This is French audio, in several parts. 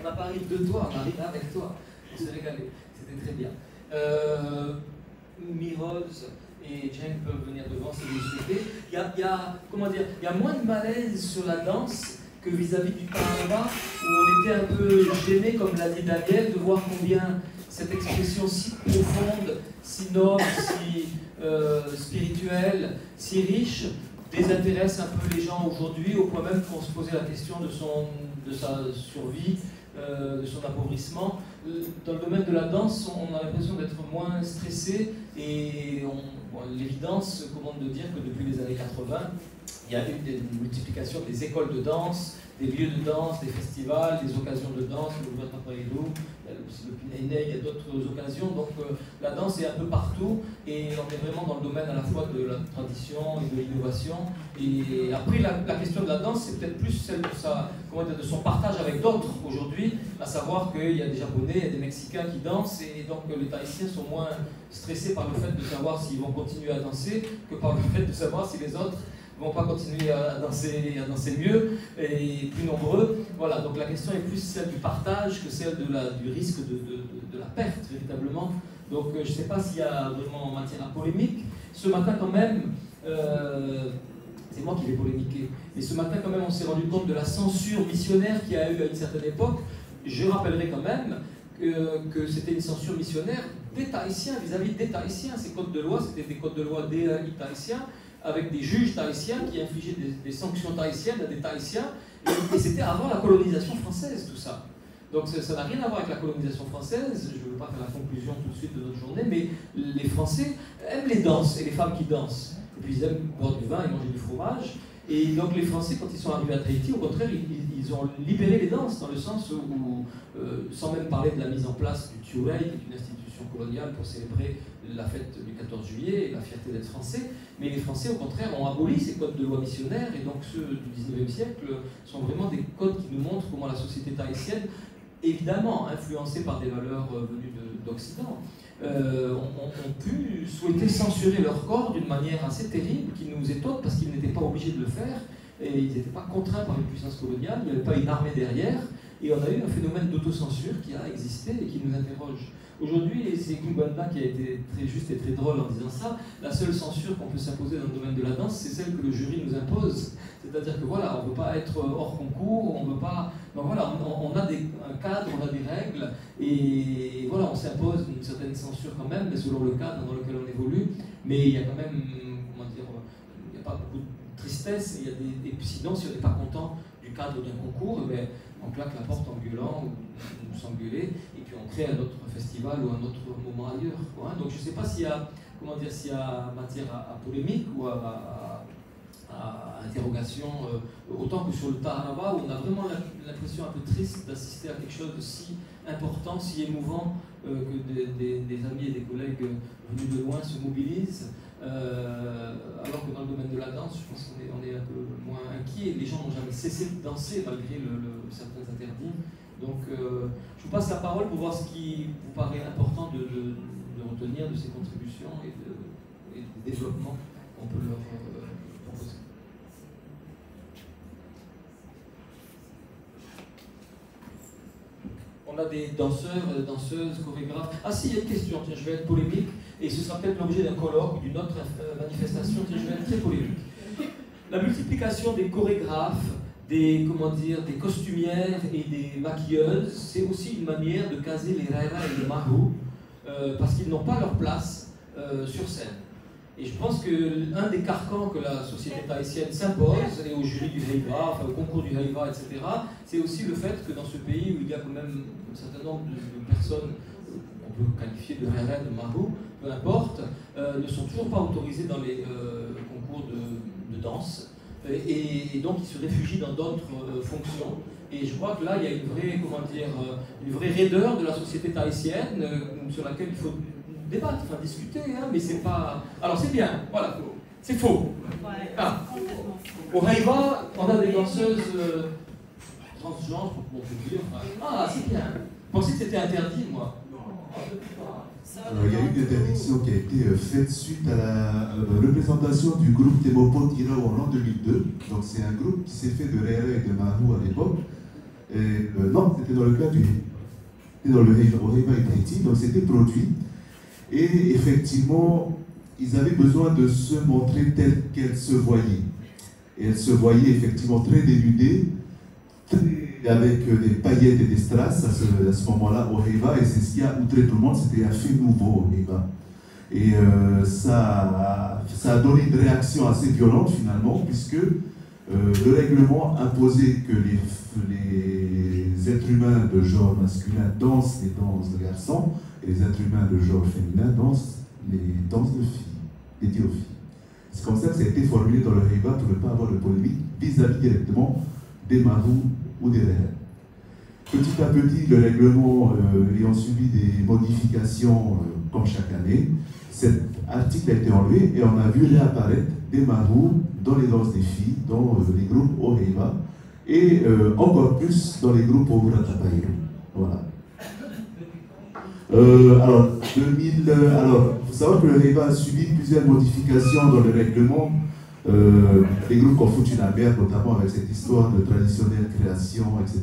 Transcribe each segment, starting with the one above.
On n'a pas ri de toi, on a ri avec toi. On s'est régalé, c'était très bien. Miroz et Jane peuvent venir devant si vous le souhaitez. Il y a moins de malaise sur la danse que vis-à-vis du Taraba, où on était un peu gêné, comme l'a dit Daniel, de voir combien cette expression si profonde, si noble, si spirituelle, si riche, désintéresse un peu les gens aujourd'hui, au point même qu'on se posait la question de sa survie, de son appauvrissement. Dans le domaine de la danse, on a l'impression d'être moins stressé, et l'évidence commande de dire que depuis les années 80, il y a eu une multiplication des écoles de danse, des lieux de danse, des festivals, des occasions de danse, le Papaïdou, le Pinay, il y a d'autres occasions. Donc la danse est un peu partout, et on est vraiment dans le domaine à la fois de la tradition et de l'innovation. Et après, la question de la danse, c'est peut-être plus celle de son partage avec d'autres aujourd'hui, à savoir qu'il y a des Japonais, il y a des Mexicains qui dansent, et donc les Tahitiens sont moins stressés par le fait de savoir s'ils vont continuer à danser que par le fait de savoir si les autres ne vont pas continuer à danser mieux et plus nombreux. Voilà, donc la question est plus celle du partage que celle du risque de la perte, véritablement. Donc je ne sais pas s'il y a vraiment matière à polémique. Ce matin, quand même, c'est moi qui vais polémiquer, mais ce matin, quand même, on s'est rendu compte de la censure missionnaire qu'il y a eu à une certaine époque. Je rappellerai quand même que c'était une censure missionnaire des Tahitiens, vis-à-vis des Tahitiens. Ces codes de loi, c'était des codes de loi des Tahitiens, avec des juges tahitiens qui infligeaient des sanctions tahitiennes à des Tahitiens, et c'était avant la colonisation française, tout ça. Donc ça n'a rien à voir avec la colonisation française. Je ne veux pas faire la conclusion tout de suite de notre journée, mais les Français aiment les danses et les femmes qui dansent. Et puis ils aiment boire du vin et manger du fromage. Et donc les Français, quand ils sont arrivés à Tahiti, au contraire, ils ont libéré les danses, dans le sens où, sans même parler de la mise en place du Tiurei, qui est une institution coloniale pour célébrer la fête du 14 juillet et la fierté d'être français, mais les Français, au contraire, ont aboli ces codes de loi missionnaires, et donc ceux du 19e siècle sont vraiment des codes qui nous montrent comment la société tahitienne, évidemment influencée par des valeurs venues d'Occident, ont pu souhaiter censurer leur corps d'une manière assez terrible, qui nous étonne parce qu'ils n'étaient pas obligés de le faire, et ils n'étaient pas contraints par une puissance coloniale, il n'y avait pas une armée derrière, et on a eu un phénomène d'autocensure qui a existé et qui nous interroge. Aujourd'hui, et c'est Kumbanda qui a été très juste et très drôle en disant ça, la seule censure qu'on peut s'imposer dans le domaine de la danse, c'est celle que le jury nous impose. C'est-à-dire que voilà, on ne veut pas être hors concours, on ne veut pas... Donc voilà, on a un cadre, on a des règles, et voilà, on s'impose une certaine censure quand même, mais selon le cadre dans lequel on évolue. Mais il y a quand même, comment dire, il n'y a pas beaucoup de tristesse, et puis sinon, si on n'est pas content du cadre d'un concours, eh on claque la porte en gueulant, ou s'engueuler, et puis on crée un autre festival ou un autre moment ailleurs, quoi. Donc je ne sais pas s'il y a, s'il y a matière à polémique ou à interrogation, autant que sur le Taraba, où on a vraiment l'impression un peu triste d'assister à quelque chose de si important, si émouvant, que des amis et des collègues venus de loin se mobilisent, alors que dans le domaine de la danse, je pense qu'on est un peu moins inquiet. Les gens n'ont jamais cessé de danser malgré certains interdits. Donc je vous passe la parole pour voir ce qui vous paraît important de retenir de ces contributions et des développements qu'on peut leur proposer. On a des danseurs, des danseuses, chorégraphes. Ah si, il y a une question, tiens, je vais être polémique, et ce sera peut-être l'objet d'un colloque ou d'une autre manifestation, tiens, je vais être très polémique. La multiplication des chorégraphes, des costumières et des maquilleuses, c'est aussi une manière de caser les Raira et les Mahu, parce qu'ils n'ont pas leur place sur scène. Et je pense qu'un des carcans que la société tahitienne s'impose, et au jury du Heiva, enfin au concours du Heiva, etc., c'est aussi le fait que dans ce pays où il y a quand même un certain nombre de personnes qu'on peut qualifier de Raira, de Mahu, peu importe, ne sont toujours pas autorisées dans les concours de danse. Et donc ils se réfugient dans d'autres fonctions. Et je crois que là, il y a une vraie raideur de la société tahitienne sur laquelle il faut débattre, enfin discuter, hein, mais c'est pas... Alors c'est bien, voilà, c'est faux. Ah. Au Heiva, on a des danseuses transgenres, on peut dire. Ah, c'est bien. Je pensais que c'était interdit, moi. Alors, il y a eu une interdiction qui a été faite suite à la représentation du groupe Temopo Tirao en l'an 2002. Donc c'est un groupe qui s'est fait de Rere et de Mahu à l'époque. Non, c'était dans le cas dans le Heiva et Tahiti, donc c'était produit. Et effectivement, ils avaient besoin de se montrer telle qu'elle se voyait. Et elle se voyait effectivement très dénudée, avec des paillettes et des strass à ce moment-là au Heiva, et c'est ce qui a outré tout le monde, c'était un fait nouveau au Heiva. Et ça a donné une réaction assez violente finalement, puisque le règlement imposait que les êtres humains de genre masculin dansent les danses de garçons, et les êtres humains de genre féminin dansent les danses de filles, dédiées aux filles. C'est comme ça que ça a été formulé dans le Heiva pour ne pas avoir de polémique vis-à-vis directement des marous ou des reines. Petit à petit, le règlement ayant subi des modifications comme chaque année, cet article a été enlevé et on a vu réapparaître des marous dans les danses des filles, dans les groupes au Heiva et encore plus dans les groupes au Buratapaïro. Voilà. Alors, il faut savoir que le Heiva a subi plusieurs modifications dans le règlement. Les groupes Confucius-Lambert, notamment avec cette histoire de traditionnelle création, etc.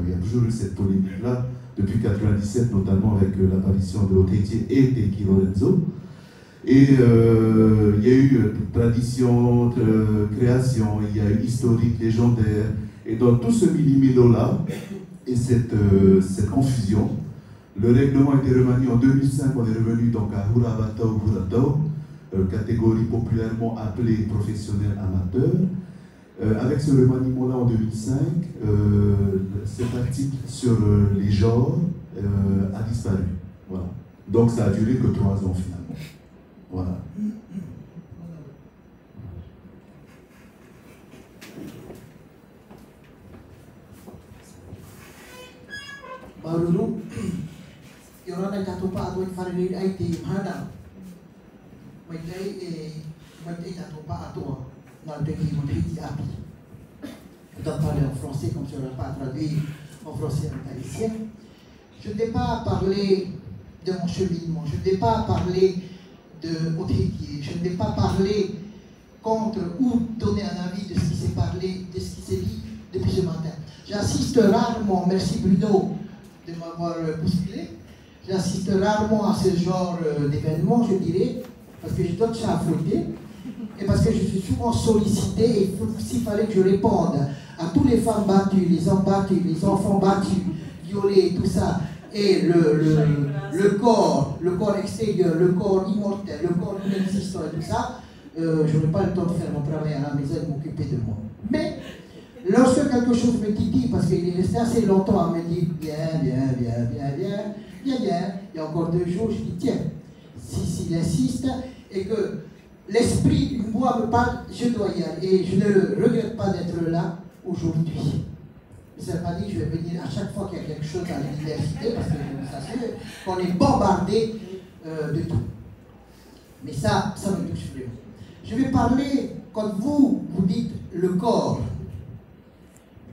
Il y a toujours eu cette polémique-là, depuis 1997, notamment avec l'apparition de Oteitier et Teiki Lorenzo. Et il y a eu tradition, création, il y a eu historique, légendaire. Et dans tout ce mini-mélo-là, et cette confusion, le règlement a été remanié en 2005, on est revenu donc à Hurabatao, catégorie populairement appelée professionnel amateur. Avec ce remaniement-là en 2005, cet article sur les genres a disparu. Voilà. Donc ça a duré que 3 ans finalement. Voilà. Baru il y aura un gâteau pas à toi de faire une idée mana mais gâteau pas à toi dans le pays où tu es habillé. Je dois parler en français comme je ne l'ai pas traduit en français en haïtien. Je ne vais pas parler de mon cheminement, je ne vais pas parler de Oteitier, je ne vais pas parler contre ou donner un avis de ce qui s'est parlé, de ce qui s'est dit depuis ce matin. J'assiste rarement, merci Bruno de m'avoir bousculé, j'assiste rarement à ce genre d'événement, je dirais, parce que j'ai d'autres chats à fouetter, et parce que je suis souvent sollicité, et s'il fallait que je réponde à toutes les femmes battues, les hommes battus, les enfants battus, violés, tout ça, et le corps extérieur, le corps immortel, le corps inexistant et tout ça, je n'aurai pas le temps de faire mon travail à la maison et de m'occuper de moi. Mais lorsque quelque chose me titille, parce qu'il est resté assez longtemps à me dire bien, il y a encore 2 jours, je dis tiens, s'il insiste et que l'esprit d'une voix me parle, je dois y aller. Et je ne regrette pas d'être là aujourd'hui. Ça ne veut pas dire que je vais venir à chaque fois qu'il y a quelque chose à l'université, parce que je vous assure qu'on est bombardé de tout. Mais ça me touche vraiment. Je vais parler, quand vous dites le corps.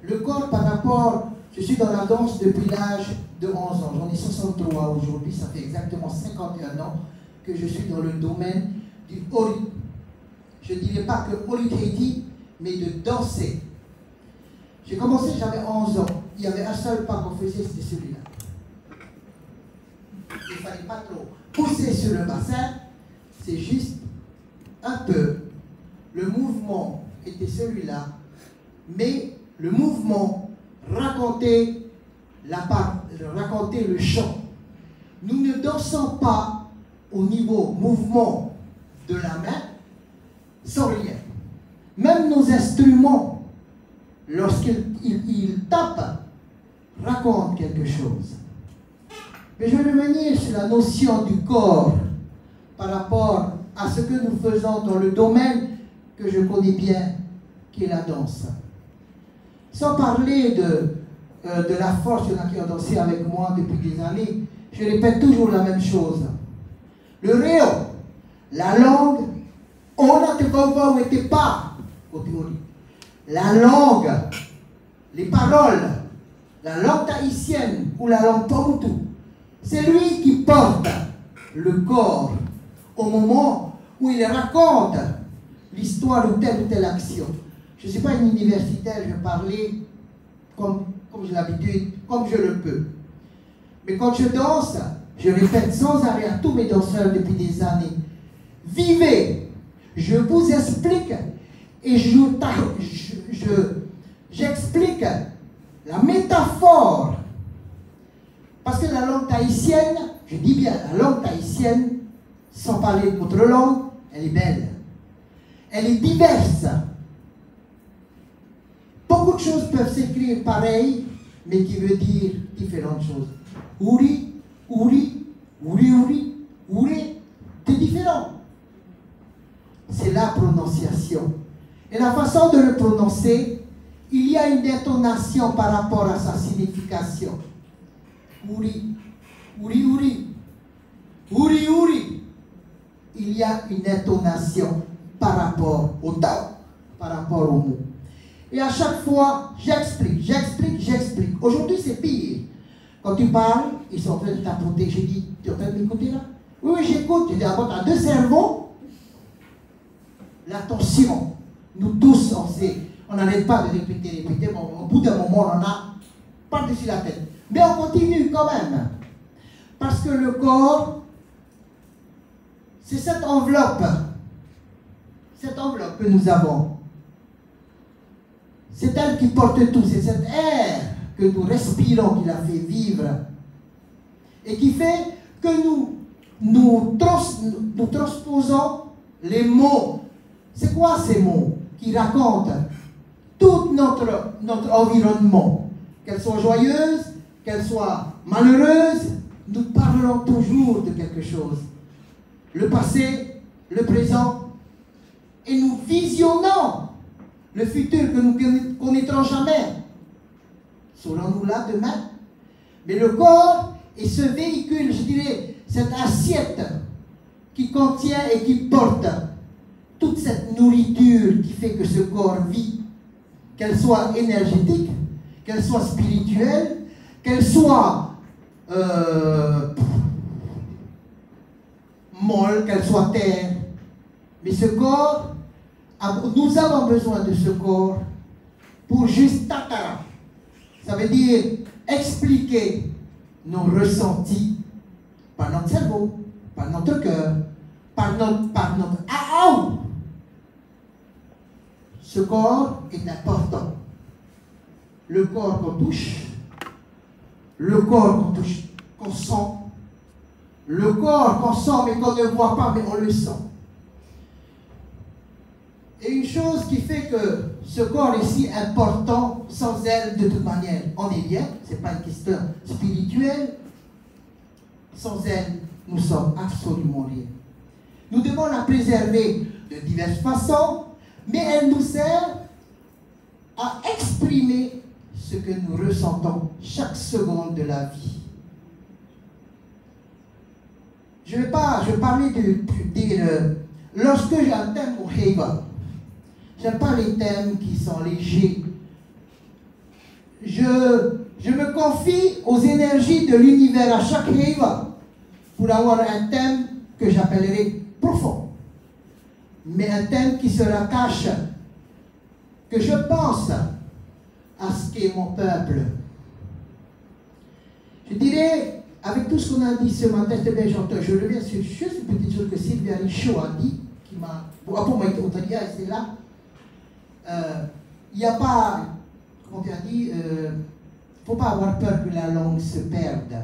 Le corps par rapport, je suis dans la danse depuis l'âge de 11 ans. J'en ai 63 aujourd'hui, ça fait exactement 51 ans que je suis dans le domaine du Ori. Je ne dirais pas que Ori Tahiti, mais de danser. J'ai commencé, j'avais 11 ans. Il y avait un seul pas qu'on faisait, c'était celui-là. Il ne fallait pas trop pousser sur le bassin, c'est juste un peu. Le mouvement était celui-là, mais le mouvement racontait le chant. Nous ne dansons pas au niveau mouvement de la main sans rien. Même nos instruments, lorsqu'ils tapent, racontent quelque chose. Mais je vais revenir sur la notion du corps par rapport à ce que nous faisons dans le domaine que je connais bien, qui est la danse. Sans parler de la force, il y en a qui ont dansé avec moi depuis des années, je répète toujours la même chose. Le réo, la langue, on n'a pas au théorie. La langue, les paroles, la langue tahitienne ou la langue Tomutu, c'est lui qui porte le corps au moment où il raconte l'histoire de telle ou telle action. Je ne suis pas une universitaire, je parlais comme comme j'ai l'habitude, comme je le peux. Mais quand je danse, je répète sans arrêt à tous mes danseurs depuis des années, vivez, je vous explique et j'explique la métaphore. Parce que la langue tahitienne, je dis bien la langue tahitienne, sans parler de notre langue, elle est belle. Elle est diverse. Beaucoup de choses peuvent s'écrire pareil, mais qui veut dire différentes choses. Uri, uri, uri, uri, uri, c'est différent. C'est la prononciation. Et la façon de le prononcer, il y a une détonation par rapport à sa signification. Uri, uri, uri, uri, uri. Il y a une intonation par rapport au temps, par rapport au mot. Et à chaque fois, j'explique. Aujourd'hui, c'est pire. Quand tu parles, ils sont en train de tapoter. J'ai dit, tu es en train de m'écouter là? Oui, j'écoute. J'ai dit, avant, tu as deux cerveaux. L'attention. Nous tous, on n'arrête pas de répéter. Bon, au bout d'un moment, on en a par-dessus la tête. Mais on continue quand même. Parce que le corps, c'est cette enveloppe que nous avons. C'est elle qui porte tout, c'est cet air que nous respirons qui l'a fait vivre et qui fait que nous transposons les mots. C'est quoi ces mots qui racontent tout notre environnement? Qu'elle soit joyeuse, qu'elle soit malheureuse, nous parlons toujours de quelque chose. Le passé, le présent, et nous visionnons le futur que nous ne connaîtrons jamais. Serons-nous là demain? Mais le corps est ce véhicule, je dirais, cette assiette qui contient et qui porte toute cette nourriture qui fait que ce corps vit, qu'elle soit énergétique, qu'elle soit spirituelle, qu'elle soit molle, qu'elle soit terre. Mais ce corps, nous avons besoin de ce corps pour juste tatara. Ça veut dire expliquer nos ressentis par notre cerveau, par notre cœur, par notre aou. Ce corps est important. Le corps qu'on touche, le corps qu'on sent, le corps qu'on sent mais qu'on ne voit pas mais on le sent. Et une chose qui fait que ce corps est si important, sans elle, de toute manière, on est bien, ce n'est pas une question spirituelle. Sans elle, nous sommes absolument rien. Nous devons la préserver de diverses façons, mais elle nous sert à exprimer ce que nous ressentons chaque seconde de la vie. Je vais parler lorsque j'ai un thème au Heiva. J'aime pas les thèmes qui sont légers. Je me confie aux énergies de l'univers à chaque Heiva pour avoir un thème que j'appellerai profond. Mais un thème qui se rattache, que je pense à ce qu'est mon peuple. Je dirais, avec tout ce qu'on a dit ce matin, c'est bien gentil. Je reviens sur juste une petite chose que Sylvia Richaud a dit, qui m'a... Pour moi, c'est là. Il n'y a pas, comment tu as dit, faut pas avoir peur que la langue se perde.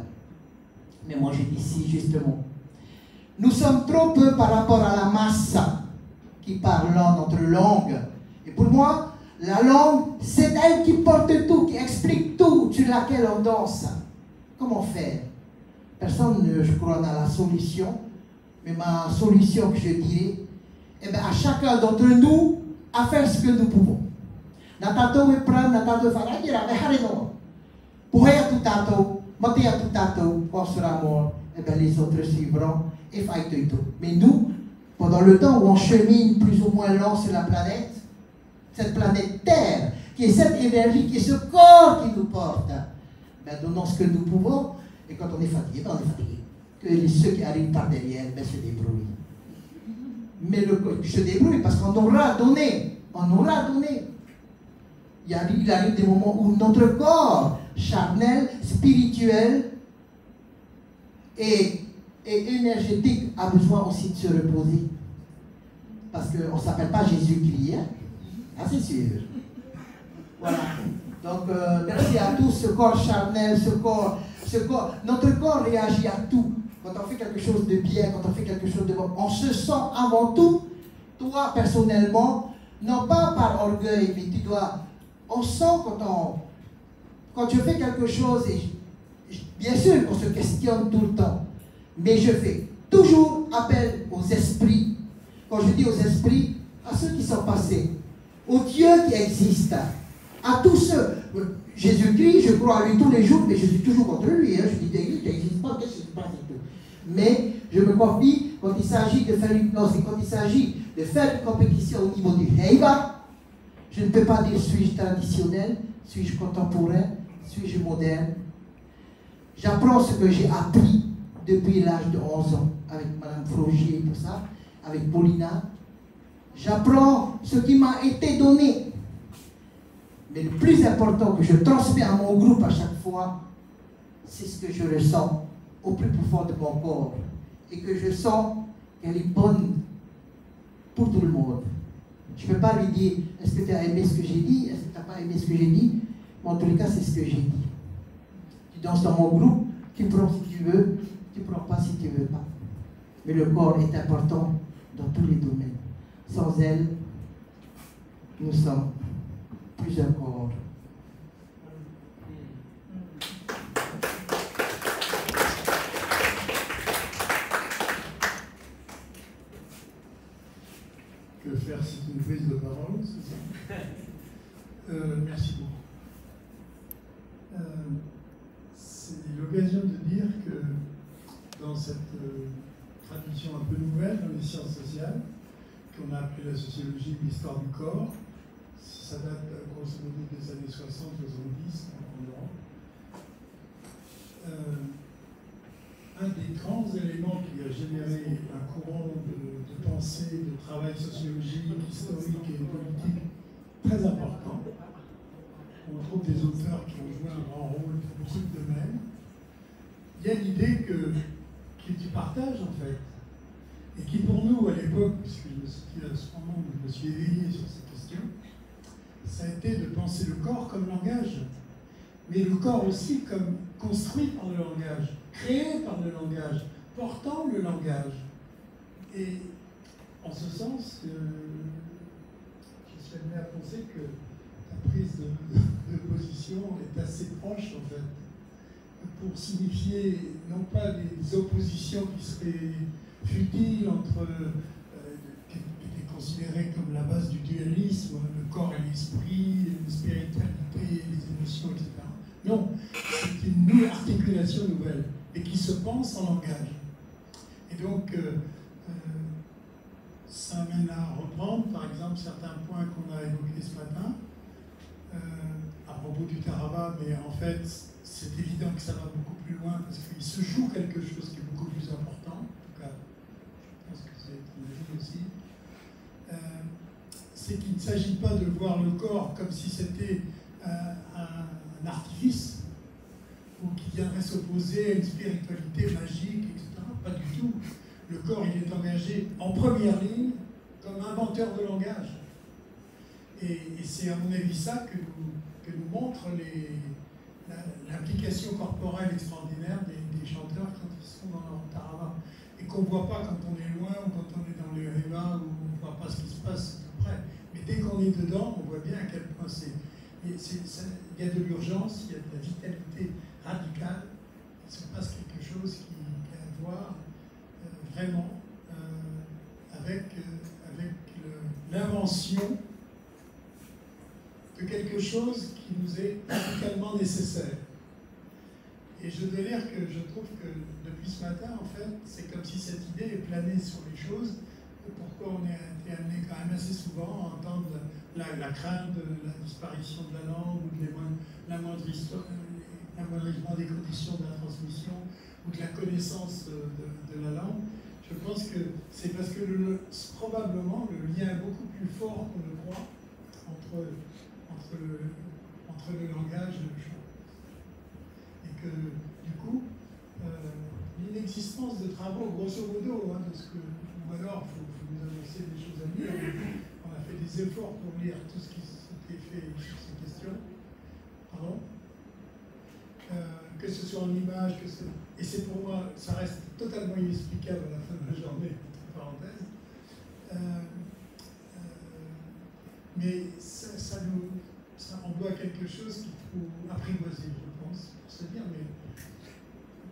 Mais moi, je dis si, justement. Nous sommes trop peu par rapport à la masse qui parle notre langue. Et pour moi, la langue, c'est elle qui porte tout, qui explique tout, sur laquelle on danse. Comment faire? Personne, je crois, n'a la solution. Mais ma solution que je dirais, eh bien, à chacun d'entre nous, à faire ce que nous pouvons. Natato e pram, natato e faradira, mais hareno. Pour rien tout tato, maté à tout tato, on sera mort, et bien les autres suivront, et faille tout. Mais nous, pendant le temps où on chemine plus ou moins lent sur la planète, cette planète Terre, qui est cette énergie, qui est ce corps qui nous porte, ben donnons ce que nous pouvons, et quand on est fatigué, ben on est fatigué. Que ceux qui arrivent par derrière, ben se débrouillent. Mais se débrouille parce qu'on aura donné. On aura donné. Il arrive des moments où notre corps charnel, spirituel et énergétique a besoin aussi de se reposer. Parce qu'on ne s'appelle pas Jésus-Christ, hein? Ah, c'est sûr. Voilà. Donc, merci à tous. Ce corps charnel, ce corps, notre corps réagit à tout. Quand on fait quelque chose de bien, quand on fait quelque chose de bon, on se sent avant tout, toi personnellement, non pas par orgueil, mais on sent quand je fais quelque chose, et bien sûr qu'on se questionne tout le temps, mais je fais toujours appel aux esprits. Quand je dis aux esprits, à ceux qui sont passés, aux dieux qui existent, à tous ceux. Jésus-Christ, je crois à lui tous les jours, mais je suis toujours contre lui. Je dis, tu n'existes pas, qu'est-ce qui se passe et tout. Mais je me confie quand il s'agit de faire l'hypnose et quand il s'agit de faire une compétition au niveau du Heiba, je ne peux pas dire suis-je traditionnel, suis-je contemporain, suis-je moderne. J'apprends ce que j'ai appris depuis l'âge de 11 ans, avec Mme Frogier et tout ça, avec Paulina. J'apprends ce qui m'a été donné. Mais le plus important que je transmets à mon groupe à chaque fois, c'est ce que je ressens au plus profond de mon corps. Et que je sens qu'elle est bonne pour tout le monde. Je ne peux pas lui dire, est-ce que tu as aimé ce que j'ai dit? Est-ce que tu n'as pas aimé ce que j'ai dit? Mais en tous les cas, c'est ce que j'ai dit. Tu danses dans mon groupe, tu prends si tu veux, tu ne prends pas si tu ne veux pas. Mais le corps est important dans tous les domaines. Sans elle, nous sommes plus un corps. Que faire, c'est une prise de parole, c'est ça? Merci beaucoup. C'est l'occasion de dire que dans cette tradition un peu nouvelle dans les sciences sociales, qu'on a appelée la sociologie de l'histoire du corps, ça date grosso modo des années 60-70 en Europe. Un des grands éléments qui a généré un courant de pensée, de travail sociologique, historique et politique très important. On trouve des auteurs qui ont joué un grand rôle dans beaucoup de domaines. Il y a l'idée que tu partages en fait, et qui pour nous à l'époque, puisque je me suis à ce moment où je me suis éveillé sur cette question, ça a été de penser le corps comme langage, mais le corps aussi comme construit par le langage, créé par le langage, portant le langage. Et en ce sens, je suis amené à penser que ta prise de position est assez proche, en fait, pour signifier non pas des oppositions qui seraient futiles entre qui étaient considérées comme la base du dualisme, le corps et l'esprit, la spiritualité, les émotions, etc. Non, c'est une articulation nouvelle et qui se pense en langage. Et donc, ça amène à reprendre, par exemple, certains points qu'on a évoqués ce matin, à propos du Therava, mais en fait, c'est évident que ça va beaucoup plus loin parce qu'il se joue quelque chose qui est beaucoup plus important. En tout cas, je pense que c'est ton avis aussi. C'est qu'il ne s'agit pas de voir le corps comme si c'était un artifice ou qui viendrait s'opposer à une spiritualité magique, etc. Pas du tout. Le corps, il est engagé en première ligne comme inventeur de langage. Et c'est à mon avis ça que nous montrent l'implication corporelle extraordinaire des chanteurs quand ils sont dans leur Therava. Et qu'on ne voit pas quand on est loin ou quand on est dans le Heiba où on ne voit pas ce qui se passe tout près. Mais dès qu'on est dedans, on voit bien à quel point il y a de l'urgence, il y a de la vitalité radicale. Il se passe quelque chose qui a à voir vraiment avec l'invention de quelque chose qui nous est radicalement nécessaire. Et je dois dire que je trouve que depuis ce matin, en fait, c'est comme si cette idée est planée sur les choses. Pourquoi on est amené quand même assez souvent à entendre la crainte de la disparition de la langue ou de l'amoindrissement des conditions de la transmission ou de la connaissance de la langue. Je pense que c'est parce que probablement le lien est beaucoup plus fort qu'on le croit entre le langage et le chant. du coup, l'inexistence de travaux, grosso modo, hein, de ce que, ou alors il faut nous annoncer des choses à lire. On a fait des efforts pour lire tout ce qui s'était fait sur ces questions. Pardon, que ce soit en image, et c'est pour moi, ça reste totalement inexplicable à la fin de la journée, entre parenthèses. Mais ça envoie quelque chose qu'il faut apprivoiser, je pense, pour se dire, mais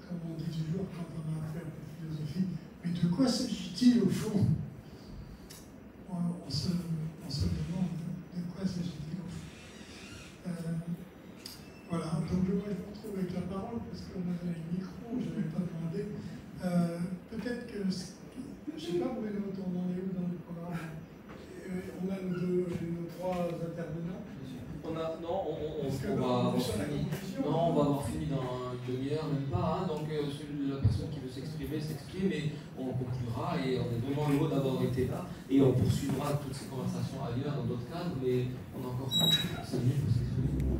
comme on dit toujours quand on a affaire à la philosophie, mais de quoi s'agit-il au fond? On se demande de quoi s'agit-il au fond. Voilà, donc moi je me retrouve avec la parole parce qu'on avait un micro, je n'avais pas demandé. Peut-être que, je ne sais pas, Bruno, on en est où dans le programme? On a nos trois intervenants. On va avoir fini dans une demi-heure, même pas. Hein, donc la personne qui veut s'exprimer s'exprime et on conclura. Et on est vraiment heureux d'avoir été là. Et on poursuivra toutes ces conversations ailleurs, dans d'autres cadres. Mais on a encore 5 minutes pour s'exprimer.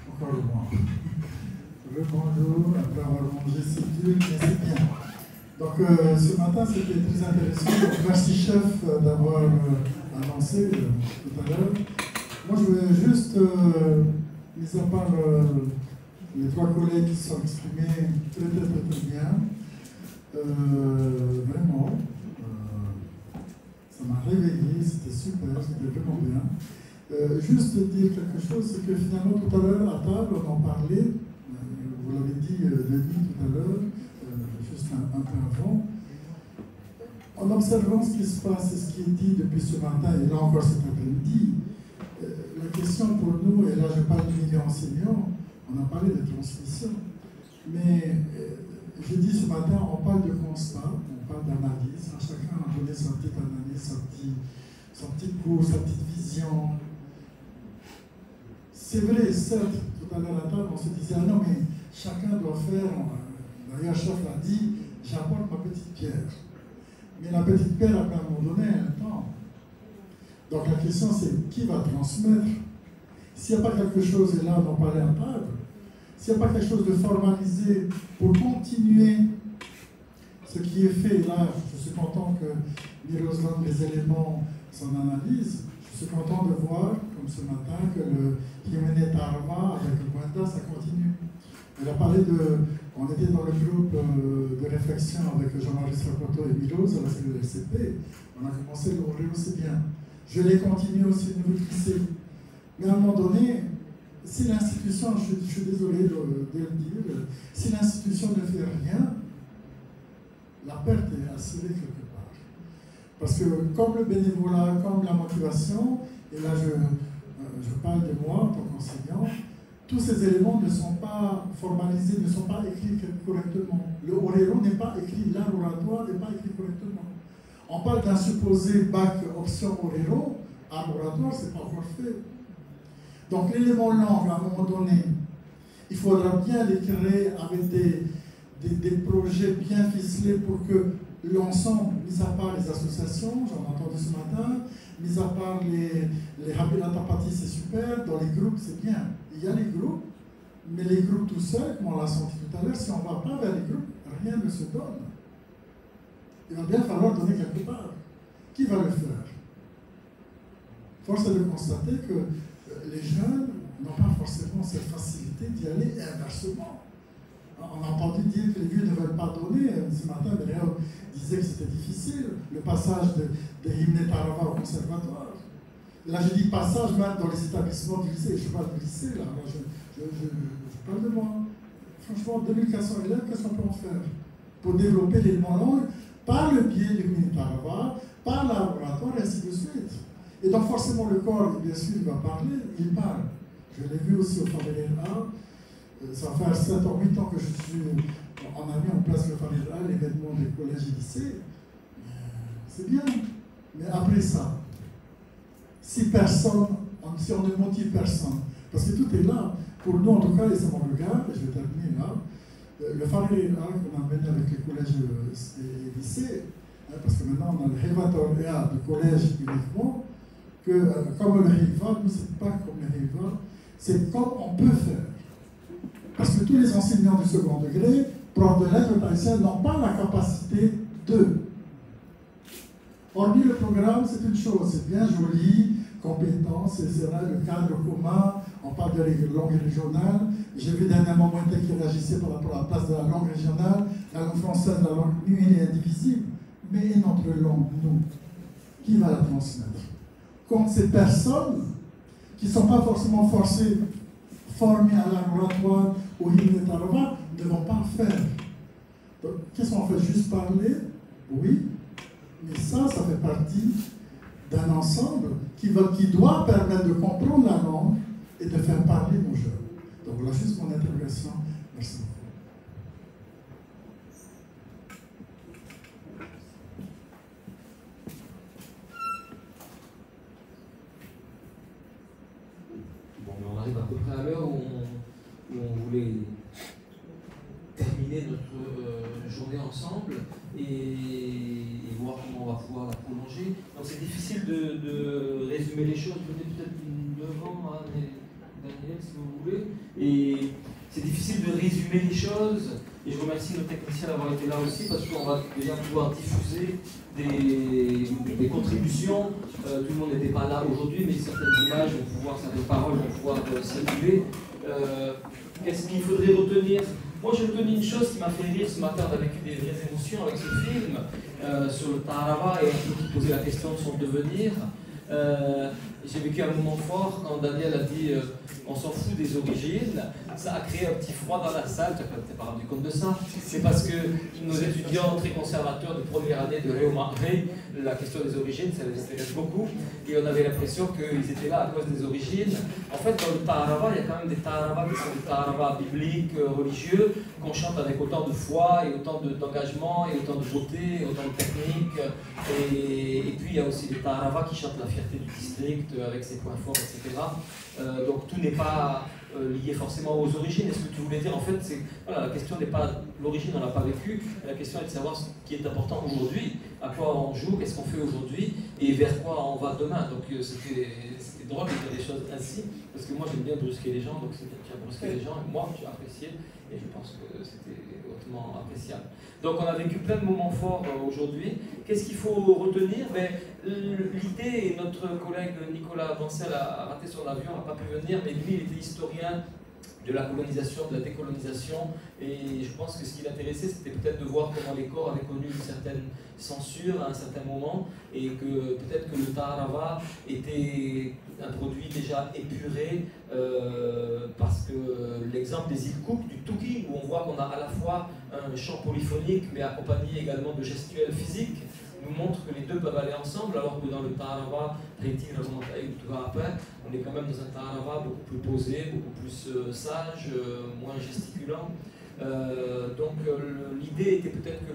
Encore le bon. Bonjour, après avoir mangé c'est dur, mais c'est bien. Donc ce matin c'était très intéressant. Donc, merci chef d'avoir annoncé tout à l'heure. Moi je voulais juste, mis à part les 3 collègues qui se sont exprimés très bien, vraiment, ça m'a réveillé, c'était super, c'était vraiment bien. Juste dire quelque chose, c'est que finalement tout à l'heure à table on en parlait, vous l'avez dit Denis tout à l'heure, juste un peu avant, en observant ce qui se passe et ce qui est dit depuis ce matin et là encore cet après-midi, la question pour nous, et là je parle du milieu enseignant, on a parlé de transmission, mais j'ai dit ce matin, on parle de constat, on parle d'analyse, chacun a donné sa petite analyse, son petit cours, sa petite vision. C'est vrai, certes, tout à l'heure à table, on se disait, ah non, mais chacun doit faire, d'ailleurs, chef l'a dit, j'apporte ma petite pierre. Mais la petite pierre, après, à un moment donné, elle temps. Donc la question, c'est qui va transmettre? S'il n'y a pas quelque chose, et là, on en parlait à table, s'il n'y a pas quelque chose de formalisé pour continuer ce qui est fait, là, je suis content que Miros donne les éléments, son analyse. Je suis content de voir, comme ce matin, que le Jiménez Tarma avec le Guanda, ça continue. Elle a parlé on était dans le groupe de réflexion avec Jean-Marie Strapoto et Milos à la cellule LCP. On a commencé le Oreo, c'est bien. Je l'ai continué aussi au niveau du lycée. Mais à un moment donné, si l'institution, je suis désolé de le dire, si l'institution ne fait rien, la perte est assurée quelque part. Parce que comme le bénévolat, comme la motivation, et là je parle de moi en tant qu'enseignant, tous ces éléments ne sont pas formalisés, ne sont pas écrits correctement. Le Orero n'est pas écrit, l'art oratoire n'est pas écrit correctement. On parle d'un supposé bac option Orero, art oratoire, ce n'est pas encore fait. Donc l'élément langue, à un moment donné, il faudra bien l'écrire avec des projets bien ficelés pour que l'ensemble, mis à part les associations, j'en ai entendu ce matin, mis à part les Habila Tapati, c'est super, dans les groupes, c'est bien. Il y a les groupes, mais les groupes tout seuls, comme on l'a senti tout à l'heure, si on ne va pas vers les groupes, rien ne se donne. Il va bien falloir donner quelque part. Qui va le faire? Force est de constater que les jeunes n'ont pas forcément cette facilité d'y aller et inversement. On a entendu dire que les vieux ne veulent pas donner. Ce matin, Béréal disait que c'était difficile, le passage de Jiménez Tarma au conservatoire. Là, je dis passage même dans les établissements du lycée. Je parle du lycée, là. Je parle de moi. Franchement, 2400 élèves, qu'est-ce qu'on peut en faire pour développer l'élément langue par le biais du Jiménez Tarma, par le laboratoire, et ainsi de suite. Et donc, forcément, le corps, bien sûr, il va parler, il parle. Je l'ai vu aussi au Favelela. Ça va faire 7 ans, 8 ans que je suis. On a mis en place le Favelela, l'événement des collèges et lycées. C'est bien. Mais après ça, si on ne motive personne, parce que tout est là, pour nous en tout cas, et ça me regarde, et je vais terminer là, le Favelela qu'on a mené avec les collèges et lycées, parce que maintenant on a le répertoire du collège uniquement, que, comme le Hiva, nous, c'est pas comme le Hiva, c'est comme on peut faire. Parce que tous les enseignants du second degré, profs de lettres haïtiennes, n'ont pas la capacité de. Hormis le programme, c'est une chose, c'est bien joli, compétence, c'est là le cadre commun, on parle de langue régionale. J'ai vu dernièrement Moïta qui réagissait par rapport à la place de la langue régionale, la langue française, la langue une et indivisible. Mais notre langue, nous, qui va la transmettre? Comme ces personnes qui ne sont pas forcément formées à l'oratoire ou hymne tarava, ne vont pas le faire. Donc, qu'est-ce qu'on fait? Juste parler? Oui. Mais ça fait partie d'un ensemble qui doit permettre de comprendre la langue et de faire parler nos jeunes. Donc voilà juste mon interrogation. Merci beaucoup. Bon, mais on arrive à peu près à l'heure où on voulait terminer notre journée ensemble et voir comment on va pouvoir la prolonger. Donc c'est difficile de résumer les choses, peut-être devant, hein, Daniel, si vous voulez. Et c'est difficile de résumer les choses. Et je remercie nos techniciens d'avoir été là aussi parce qu'on va bien pouvoir diffuser des contributions. Tout le monde n'était pas là aujourd'hui, mais certaines images vont pouvoir, certaines paroles vont pouvoir circuler. Qu'est-ce qu'il faudrait retenir? Moi, j'ai retenu une chose qui m'a fait rire ce matin. On a vécu des vraies émotions avec ce film sur le Tarava et un peu qui posait la question de son devenir. J'ai vécu un moment fort quand Daniel a dit on s'en fout des origines. Ça a créé un petit froid dans la salle. Tu n'es pas rendu compte de ça. C'est parce que nos étudiants très conservateurs de première année de Réoma Rey, la question des origines, ça les intéresse beaucoup. Et on avait l'impression qu'ils étaient là à cause des origines. En fait, dans le Tarava, il y a quand même des Taravas qui sont des Taravas bibliques, religieux, qu'on chante avec autant de foi et autant d'engagement et autant de beauté, et autant de technique. Et puis il y a aussi des Taravas qui chantent la fierté du district avec ses points forts, etc. Donc tout n'est pas lié forcément aux origines. Et ce que tu voulais dire en fait, c'est voilà, la question n'est pas l'origine, on l'a pas vécu. La question est de savoir ce qui est important aujourd'hui, à quoi on joue, qu'est-ce qu'on fait aujourd'hui et vers quoi on va demain. Donc c'était drôle de dire des choses ainsi, parce que moi j'aime bien brusquer les gens, donc c'est bien que tu as brusqué les gens, et moi j'ai apprécié, et je pense que c'était hautement appréciable. Donc on a vécu plein de moments forts aujourd'hui. Qu'est-ce qu'il faut retenir? L'idée, et notre collègue Nicolas Bancel a raté son avion, n'a pas pu venir, mais lui il était historien de la colonisation, de la décolonisation, et je pense que ce qui l'intéressait, c'était peut-être de voir comment les corps avaient connu une certaine censure à un certain moment, et que peut-être que le Tarava était un produit déjà épuré, parce que l'exemple des îles Cook, du Tuki, où on voit qu'on a à la fois un chant polyphonique, mais accompagné également de gestuels physiques, nous montre que les deux peuvent aller ensemble, alors que dans le Tarava, on est quand même dans un Tarava beaucoup plus posé, beaucoup plus sage, moins gesticulant. Donc l'idée était peut-être que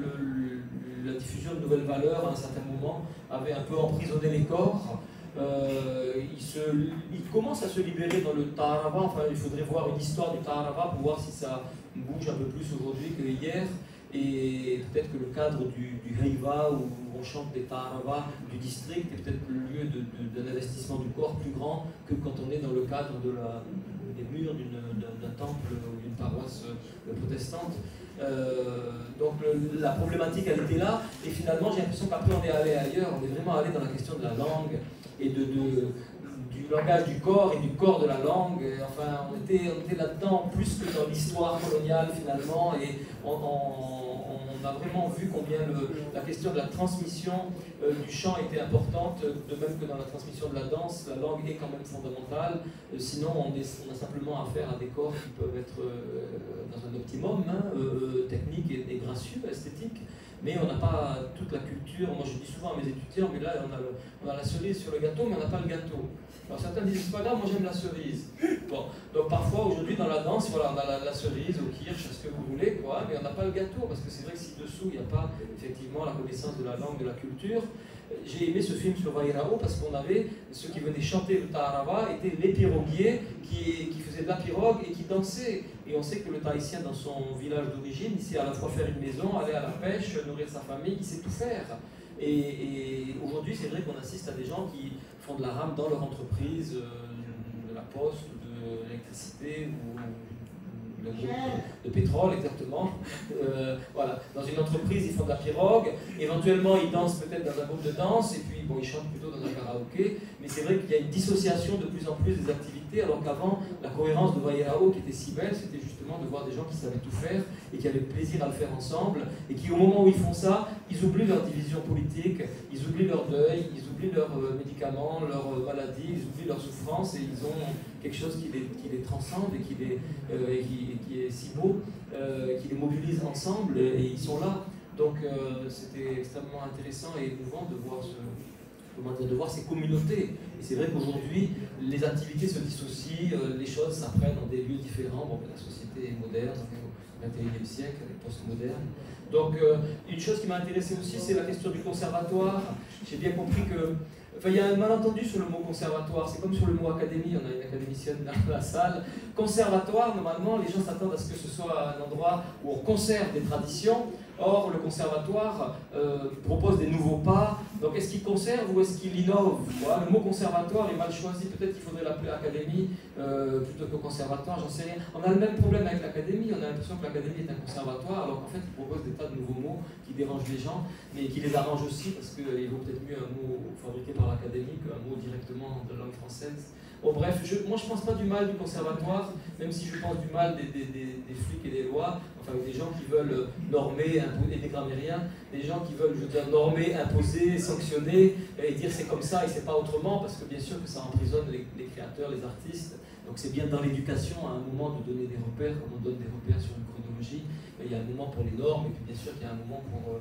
la diffusion de nouvelles valeurs à un certain moment avait un peu emprisonné les corps. Il commence à se libérer dans le Tarava, enfin il faudrait voir une histoire du Tarava pour voir si ça bouge un peu plus aujourd'hui que hier. Et peut-être que le cadre du Heiva, où on chante des Taravas du district, est peut-être le lieu d'un investissement du corps plus grand que quand on est dans le cadre des murs d'un temple ou d'une paroisse protestante. Donc la problématique, elle était là, et finalement j'ai l'impression qu'après on est allé ailleurs, on est vraiment allé dans la question de la langue et du langage du corps et du corps de la langue. Et enfin, on était là-dedans plus que dans l'histoire coloniale finalement, et on a vraiment vu combien la question de la transmission du chant était importante, de même que dans la transmission de la danse, la langue est quand même fondamentale. Sinon, on a simplement affaire à des corps qui peuvent être dans un optimum technique et gracieux, esthétique. Mais on n'a pas toute la culture. Moi je dis souvent à mes étudiants, mais là on a la cerise sur le gâteau, mais on n'a pas le gâteau. Alors certains disent, c'est pas grave, moi j'aime la cerise. Bon, donc parfois aujourd'hui dans la danse, voilà, on a la cerise au kirsch, ce que vous voulez, quoi, mais on n'a pas le gâteau, parce que c'est vrai que si dessous il n'y a pas effectivement la connaissance de la langue, de la culture. J'ai aimé ce film sur Vairao parce qu'on avait ceux qui venaient chanter le Tarava étaient les piroguiers qui faisaient de la pirogue et qui dansaient. Et on sait que le Tahitien, dans son village d'origine, il sait à la fois faire une maison, aller à la pêche, nourrir sa famille, il sait tout faire. Et aujourd'hui, c'est vrai qu'on assiste à des gens qui font de la rame dans leur entreprise, de la poste, de l'électricité ou le groupe de pétrole, exactement. Voilà. Dans une entreprise, ils font de la pirogue, éventuellement ils dansent peut-être dans un groupe de danse, et puis bon, ils chantent plutôt dans un karaoké, mais c'est vrai qu'il y a une dissociation de plus en plus des activités, alors qu'avant, la cohérence de Wayelao qui était si belle, c'était justement de voir des gens qui savaient tout faire, et qui avaient plaisir à le faire ensemble, et qui au moment où ils font ça, ils oublient leur division politique, ils oublient leur deuil, ils oublient leurs médicaments, leurs maladies, ils oublient leurs souffrances, et ils ont quelque chose qui les transcende et qui est si beau, qui les mobilise ensemble, et ils sont là. Donc c'était extrêmement intéressant et émouvant de voir ces communautés. Et c'est vrai qu'aujourd'hui, les activités se dissocient, les choses s'apprennent dans des lieux différents. Bon, la société est moderne, au XXIe siècle, elle est post-moderne. Donc une chose qui m'a intéressé aussi, c'est la question du conservatoire. J'ai bien compris que... Enfin, il y a un malentendu sur le mot conservatoire, c'est comme sur le mot académie, on a une académicienne dans la salle. Conservatoire, normalement, les gens s'attendent à ce que ce soit un endroit où on conserve des traditions. Or, le conservatoire propose des nouveaux pas. Donc, est-ce qu'il conserve ou est-ce qu'il innove? Voilà, le mot conservatoire est mal choisi. Peut-être qu'il faudrait l'appeler académie plutôt que conservatoire, j'en sais rien. On a le même problème avec l'académie. On a l'impression que l'académie est un conservatoire, alors qu'en fait, il propose des tas de nouveaux mots qui dérangent les gens, mais qui les arrangent aussi, parce qu'il vaut peut-être mieux un mot fabriqué par l'académie qu'un mot directement de langue française. Bon, bref, moi je pense pas du mal du conservatoire, même si je pense du mal des flics et des lois, enfin des gens qui veulent normer, et des grammairiens, des gens qui veulent, je veux dire, normer, imposer, sanctionner, et dire c'est comme ça et c'est pas autrement, parce que bien sûr que ça emprisonne les créateurs, les artistes. Donc c'est bien dans l'éducation à un moment de donner des repères, comme on donne des repères sur une chronologie, mais il y a un moment pour les normes, et puis bien sûr qu'il y a un moment pour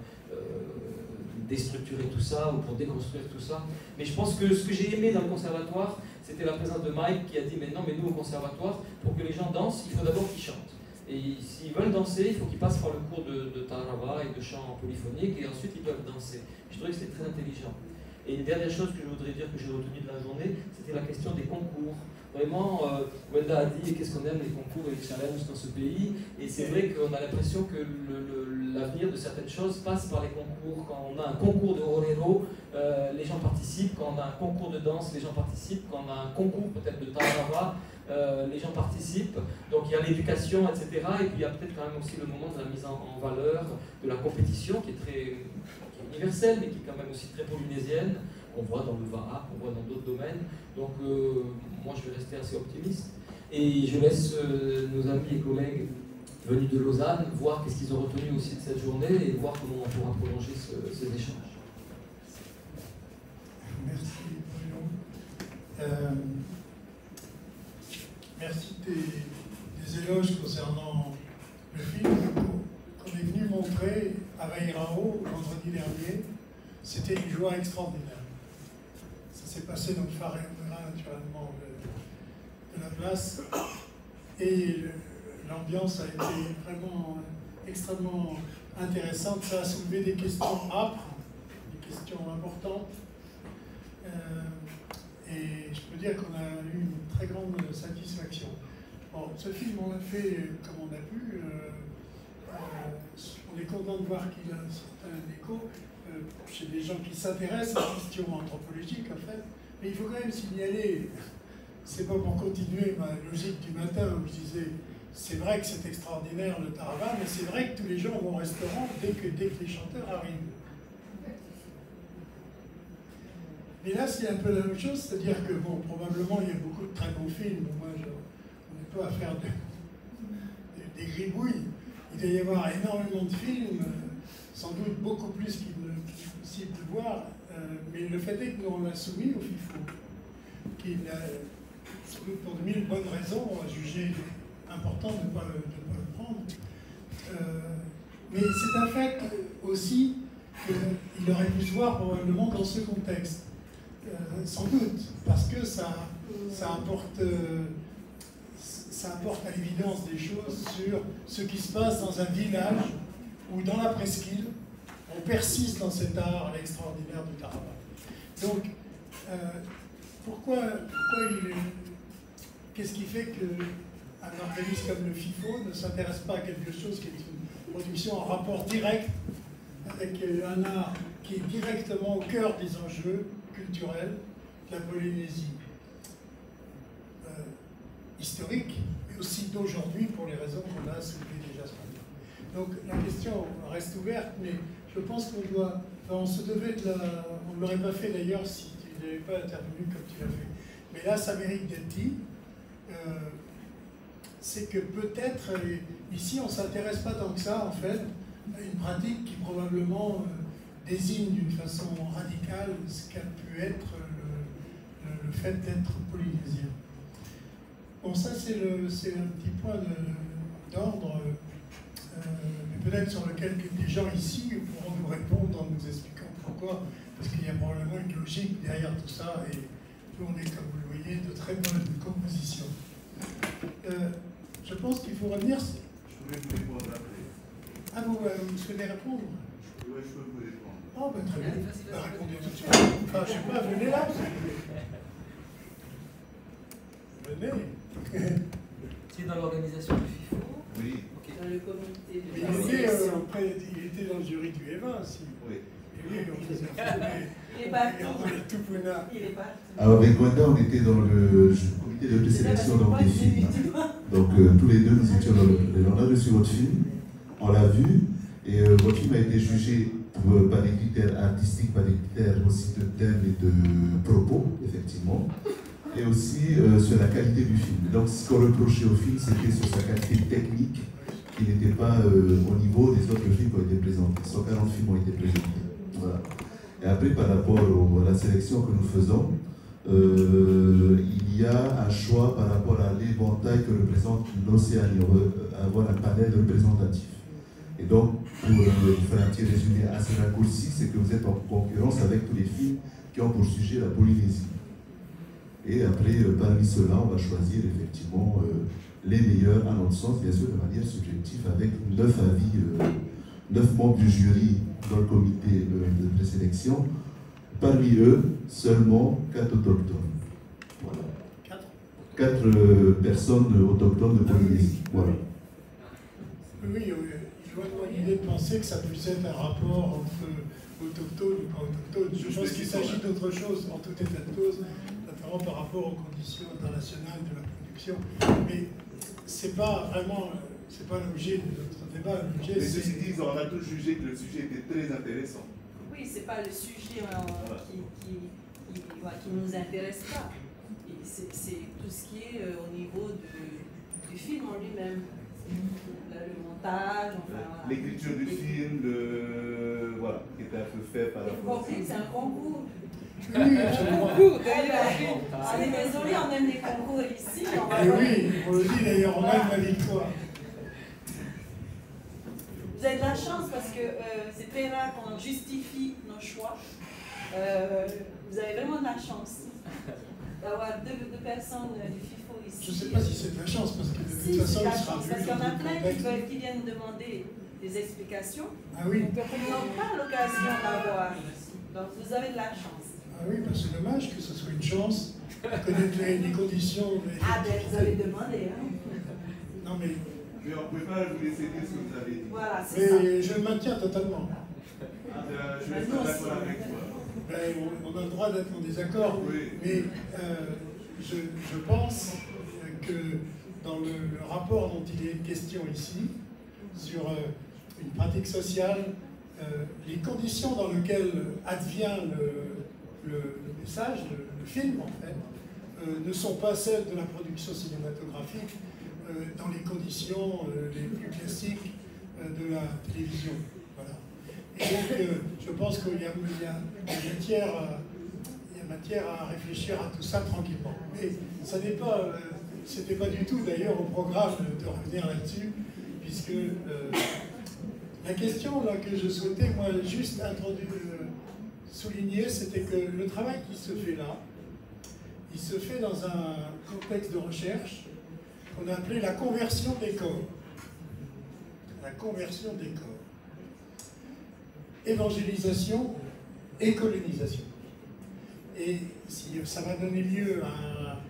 déstructurer tout ça, ou pour déconstruire tout ça. Mais je pense que ce que j'ai aimé dans le conservatoire, c'était la présence de Mike qui a dit mais non, mais nous au conservatoire, pour que les gens dansent, il faut d'abord qu'ils chantent. Et s'ils veulent danser, il faut qu'ils passent par le cours de tarava et de chant polyphonique, et ensuite ils peuvent danser. Je trouvais que c'était très intelligent. Et une dernière chose que je voudrais dire que j'ai retenue de la journée, c'était la question des concours. Vraiment, Wenda a dit qu'est-ce qu'on aime les concours et les challenges dans ce pays, et c'est vrai qu'on a l'impression que l'avenir de certaines choses passe par les concours. Quand on a un concours de horero, les gens participent. Quand on a un concours de danse, les gens participent. Quand on a un concours peut-être de tarava, les gens participent. Donc il y a l'éducation, etc. Et puis il y a peut-être quand même aussi le moment de la mise en valeur de la compétition qui est très universelle, mais qui est quand même aussi très polynésienne. On voit dans le VAA, on voit dans d'autres domaines. Donc moi je vais rester assez optimiste. Et je laisse nos amis et collègues venus de Lausanne voir qu'est-ce qu'ils ont retenu aussi de cette journée et voir comment on pourra prolonger ces échanges. Merci Bruno. Merci des éloges concernant le film qu'on est venu montrer à Vairao vendredi dernier. C'était une joie extraordinaire. Ça s'est passé dans le phare naturellement de la place, et l'ambiance a été vraiment extrêmement intéressante. Ça a soulevé des questions âpres, des questions importantes, et je peux dire qu'on a eu une très grande satisfaction. Bon, ce film, on l'a fait comme on a pu. On est content de voir qu'il a un certain écho chez des gens qui s'intéressent à la question anthropologique, en fait. Mais il faut quand même signaler, c'est pas pour continuer ma logique du matin où je disais, c'est vrai que c'est extraordinaire le tarava, mais c'est vrai que tous les gens vont au restaurant dès que les chanteurs arrivent. Mais là, c'est un peu la même chose, c'est-à-dire que, bon, probablement, il y a beaucoup de très bons films. Moi, on n'est pas à faire des gribouilles. Il doit y avoir énormément de films, sans doute beaucoup plus qu'il est possible de voir, mais le fait est que nous, on l'a soumis au FIFO, qui, sans doute pour de mille bonnes raisons, a jugé important de ne pas le prendre. Mais c'est un fait aussi qu'il aurait pu se voir probablement dans ce contexte. Sans doute, parce que ça apporte à l'évidence des choses sur ce qui se passe dans un village ou dans la presqu'île. On persiste dans cet art extraordinaire du tarava. Donc, qu'est-ce qui fait qu'un organisme comme le FIFO ne s'intéresse pas à quelque chose qui est une production en rapport direct avec un art qui est directement au cœur des enjeux culturels de la Polynésie. Historique, mais aussi d'aujourd'hui pour les raisons qu'on a soulevées déjà ce matin. Donc la question reste ouverte, mais je pense qu'on doit, on se devait de la, on ne l'aurait pas fait d'ailleurs si tu n'avais pas intervenu comme tu l'as fait. Mais là, ça mérite d'être dit. C'est que peut-être, ici, on ne s'intéresse pas tant que ça, en fait, à une pratique qui probablement désigne d'une façon radicale ce qu'a pu être le fait d'être polynésien. Bon, ça, c'est un petit point d'ordre, mais peut-être sur lequel des gens ici pourront nous répondre en nous expliquant pourquoi, parce qu'il y a probablement une logique derrière tout ça, et nous, on est, comme vous le voyez, de très bonne composition. Je pense qu'il faut revenir... Je voulais vous répondre après. Ah, vous souhaitez répondre? Oui, je peux vous répondre. Oh, ben très bien. Répondez tout de suite. Enfin, je ne sais pas, venez là. Venez. Tu es dans l'organisation du FIFO? Oui. Okay. Dans le comité de Il était dans le jury du Eva aussi. Oui. Et oui, on faisait Il est parti. tout Tupuna. Il est parti. Alors, avec Wanda, on était dans le comité de présélection donc, des films. Donc, tous les deux, nous étions dans on a reçu votre film, on l'a vu, et votre film a été jugé par des critères artistiques, par des critères aussi de thème et de propos, effectivement, et aussi sur la qualité du film. Donc, ce qu'on reprochait au film, c'était sur sa qualité technique, qui n'était pas au niveau des autres films qui ont été présentés. 140 films ont été présentés. Voilà. Et après, par rapport à la sélection que nous faisons, il y a un choix par rapport à l'éventail que représente l'Océanie. On veut avoir un panel représentatif. Et donc, pour faire un petit résumé assez raccourci, c'est que vous êtes en concurrence avec tous les films qui ont pour sujet la Polynésie. Et après, parmi ceux-là, on va choisir effectivement les meilleurs, à notre sens, bien sûr, de manière subjective, avec 9 avis, 9 membres du jury dans le comité de présélection. Parmi eux, seulement 4 autochtones. Voilà. 4 personnes autochtones de Polynésie. Voilà. Oui, il doit avoir l'idée de penser que ça puisse être un rapport entre autochtones ou pas autochtones. Je pense qu'il s'agit d'autre chose, en tout état de cause, notamment par rapport aux conditions internationales de la production. Mais c'est pas vraiment, c'est pas l'objet de notre débat. Mais ceci dit, on a tous jugé que le sujet était très intéressant. Oui, c'est pas le sujet qui nous intéresse pas. C'est tout ce qui est au niveau du film en lui-même. Le montage, enfin... L'écriture du film, voilà, qui était un peu fait par rapport à... C'est un concours. Oui, absolument. On est désolé, on aime les concours ici. Et oui, on le dit d'ailleurs, on aime la victoire. Vous avez de la chance parce que c'est très rare qu'on justifie nos choix. Vous avez vraiment de la chance d'avoir deux personnes du FIFO ici. Je ne sais pas si c'est de la chance parce que de toute façon, il sera vu. Parce qu'il y en a plein qui viennent demander des explications. Ah oui. Donc ils n'ont pas l'occasion d'avoir. Donc vous avez de la chance. Ah oui, ben c'est dommage que ce soit une chance de connaître les conditions. Ah ben vous avez demandé, hein. Non mais... Mais on ne peut pas vous laisser dire ce que vous avez dit. Voilà, c'est ça. Mais je le maintiens totalement. Je vais être d'accord avec toi. Ben, on a le droit d'être en désaccord, Oui. mais je pense que dans le rapport dont il est question ici, sur une pratique sociale, les conditions dans lesquelles advient le message, le film en fait, ne sont pas celles de la production cinématographique dans les conditions les plus classiques de la télévision. Voilà. Et donc, je pense qu'il y a matière à réfléchir à tout ça tranquillement. Mais ça n'est pas, c'était pas du tout d'ailleurs au programme de revenir là-dessus, puisque la question là, que je souhaitais, moi, juste souligner, c'était que le travail qui se fait là, il se fait dans un contexte de recherche qu'on a appelé la conversion des corps. La conversion des corps. Évangélisation et colonisation. Et si ça va donner lieu à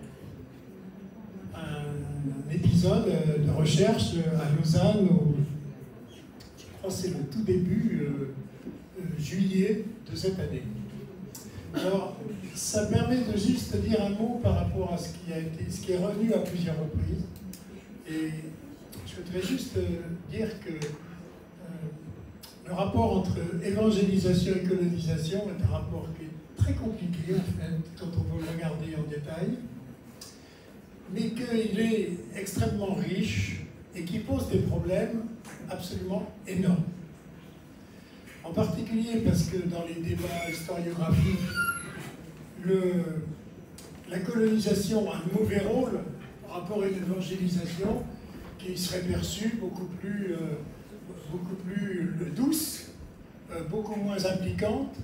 un épisode de recherche à Lausanne, je crois que c'est le tout début, juillet de cette année. Alors, ça permet de juste dire un mot par rapport à ce qui est revenu à plusieurs reprises. Et je voudrais juste dire que le rapport entre évangélisation et colonisation est un rapport qui est très compliqué, en fait, quand on veut le regarder en détail, mais qu'il est extrêmement riche et qui pose des problèmes absolument énormes. En particulier parce que dans les débats historiographiques, la colonisation a un mauvais rôle par rapport à une évangélisation qui serait perçue beaucoup plus douce, beaucoup moins impliquante,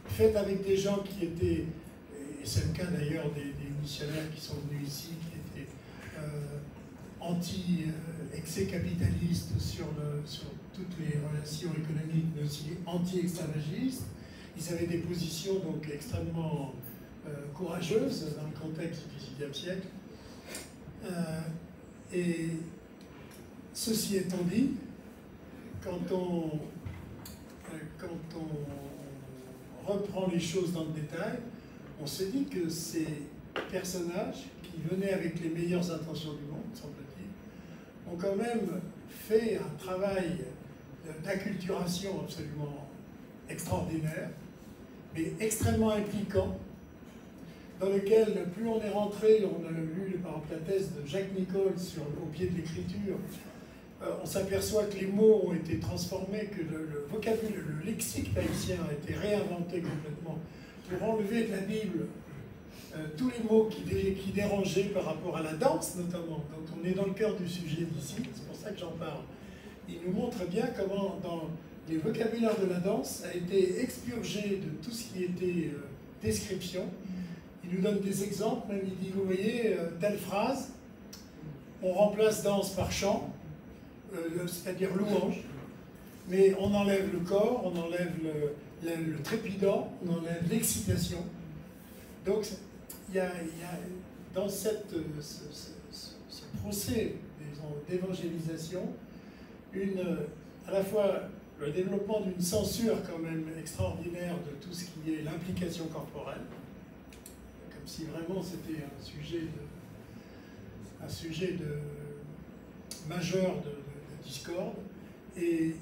faite avec des gens qui étaient, et c'est le cas d'ailleurs des missionnaires qui sont venus ici, qui étaient anti-excès capitalistes sur toutes les relations économiques, mais aussi anti-esclavagistes. Ils avaient des positions donc extrêmement courageuses dans le contexte du XVIIe siècle. Et ceci étant dit, quand on reprend les choses dans le détail, on se dit que ces personnages, qui venaient avec les meilleures intentions du monde, semble-t-il, ont quand même fait un travail d'acculturation absolument extraordinaire, mais extrêmement impliquant, dans lequel, plus on est rentré, on a lu par exemple la thèse de Jacques Nicole au pied de l'écriture, on s'aperçoit que les mots ont été transformés, que le vocabulaire, le lexique tahitien a été réinventé complètement pour enlever de la Bible tous les mots qui dérangeaient par rapport à la danse notamment. Donc on est dans le cœur du sujet d'ici, c'est pour ça que j'en parle. Il nous montre bien comment dans les vocabulaires de la danse a été expurgé de tout ce qui était description. Il nous donne des exemples, même il dit, vous voyez, telle phrase, on remplace danse par chant, c'est-à-dire louange, mais on enlève le corps, on enlève le trépidant, on enlève l'excitation. Donc il y a dans ce procès d'évangélisation à la fois le développement d'une censure quand même extraordinaire de tout ce qui est l'implication corporelle, comme si vraiment c'était un sujet majeur de discorde, et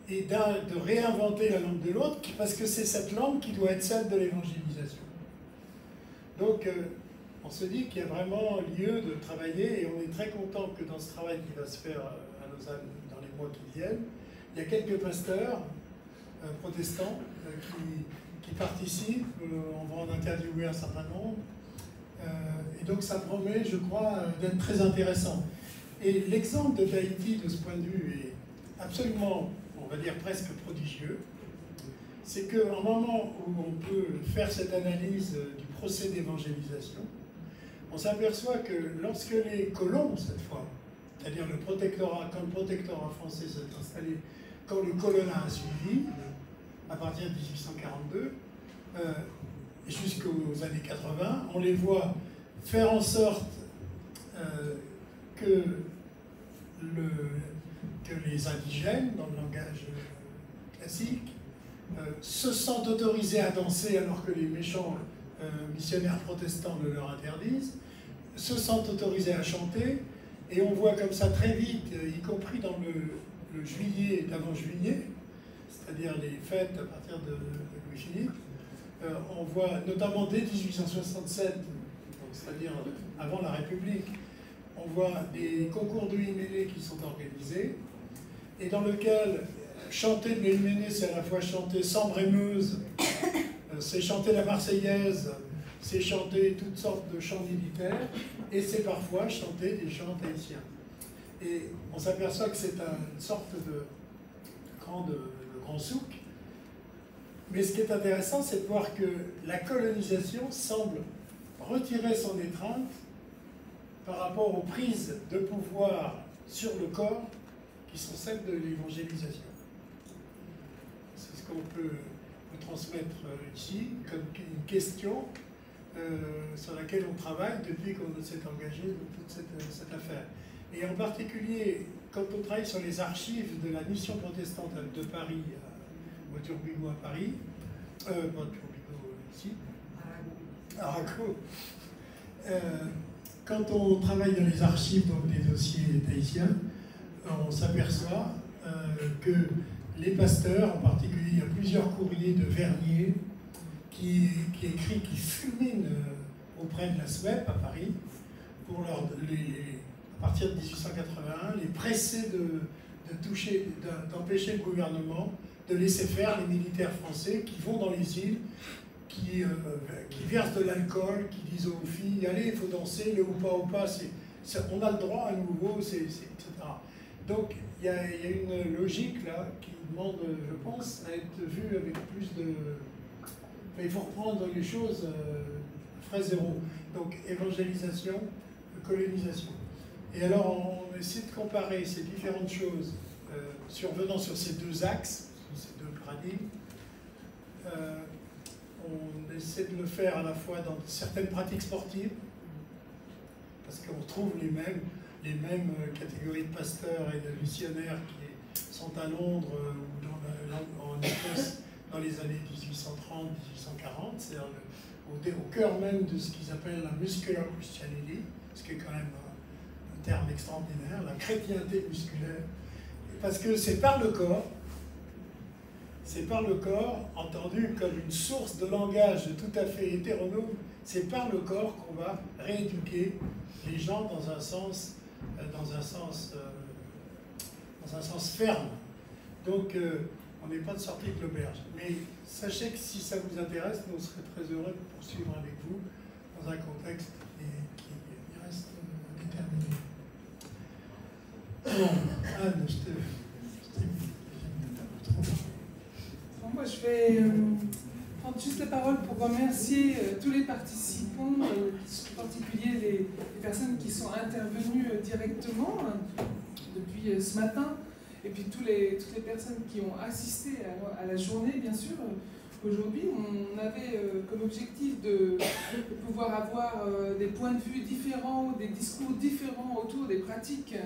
de réinventer la langue de l'autre, parce que c'est cette langue qui doit être celle de l'évangélisation. Donc, on se dit qu'il y a vraiment lieu de travailler, et on est très content que dans ce travail qui va se faire à Lausanne dans les mois qui viennent, il y a quelques pasteurs protestants qui participent, on va en interviewer un certain nombre, et donc ça promet, je crois, d'être très intéressant. Et l'exemple de Tahiti, de ce point de vue, est absolument, on va dire, presque prodigieux. C'est qu'à un moment où on peut faire cette analyse du procès d'évangélisation, on s'aperçoit que lorsque les colons, cette fois, c'est-à-dire quand le protectorat français s'est installé, quand le colonnat a suivi, à partir de 1842, jusqu'aux années 80, on les voit faire en sorte que les indigènes, dans le langage classique, se sentent autorisés à danser alors que les méchants missionnaires protestants le leur interdisent, se sentent autorisés à chanter, et on voit comme ça très vite, y compris dans le juillet d'avant juillet, c'est-à-dire les fêtes à partir de Louis-Philippe, on voit notamment dès 1867, c'est-à-dire avant la République, on voit des concours de Hyménée qui sont organisés, et dans lequel chanter de l'Hyménée, c'est à la fois chanter Sambre et Meuse, c'est chanter la Marseillaise, c'est chanter toutes sortes de chants militaires, et c'est parfois chanter des chants tahitiens. Et on s'aperçoit que c'est une sorte de grand souk. Mais ce qui est intéressant, c'est de voir que la colonisation semble retirer son étreinte par rapport aux prises de pouvoir sur le corps qui sont celles de l'évangélisation. C'est ce qu'on peut transmettre ici comme une question sur laquelle on travaille depuis qu'on s'est engagé dans toute cette affaire. Et en particulier, quand on travaille sur les archives de la mission protestante de Paris, au Turbigo à Paris, ici, Arago. Quand on travaille dans les archives, donc des dossiers tahitiens, on s'aperçoit que les pasteurs, en particulier, il y a plusieurs courriers de Vernier qui fulminent auprès de la SWEP à Paris pour à partir de 1881, les presser d'empêcher le gouvernement de laisser faire les militaires français qui vont dans les îles, qui versent de l'alcool, qui disent aux filles, allez, il faut danser, le ou pas, on a le droit à nouveau, etc. Donc il y a une logique là qui demande, je pense, à être vue avec plus de... il faut reprendre les choses frais zéro. Donc évangélisation, colonisation. Et alors on essaie de comparer ces différentes choses survenant sur ces deux axes, sur ces deux paradigmes. On essaie de le faire à la fois dans certaines pratiques sportives, parce qu'on retrouve les mêmes catégories de pasteurs et de missionnaires qui sont à Londres ou en Écosse dans les années 1830-1840, c'est-à-dire au cœur même de ce qu'ils appellent la muscular Christianity, ce qui est quand même un terme extraordinaire, la chrétienté musculaire, parce que c'est par le corps, entendu comme une source de langage tout à fait hétéronome, c'est par le corps qu'on va rééduquer les gens dans un sens ferme. Donc, on n'est pas de sortie de l'auberge. Mais sachez que si ça vous intéresse, nous serons très heureux de poursuivre avec vous dans un contexte qui reste déterminé. Bon, Anne, je t'ai trop parlé. Moi, je vais prendre juste la parole pour remercier tous les participants, en particulier les personnes qui sont intervenues directement depuis ce matin, et puis toutes les personnes qui ont assisté à la journée, bien sûr. Aujourd'hui, on avait comme objectif de pouvoir avoir des points de vue différents, des discours différents autour des pratiques,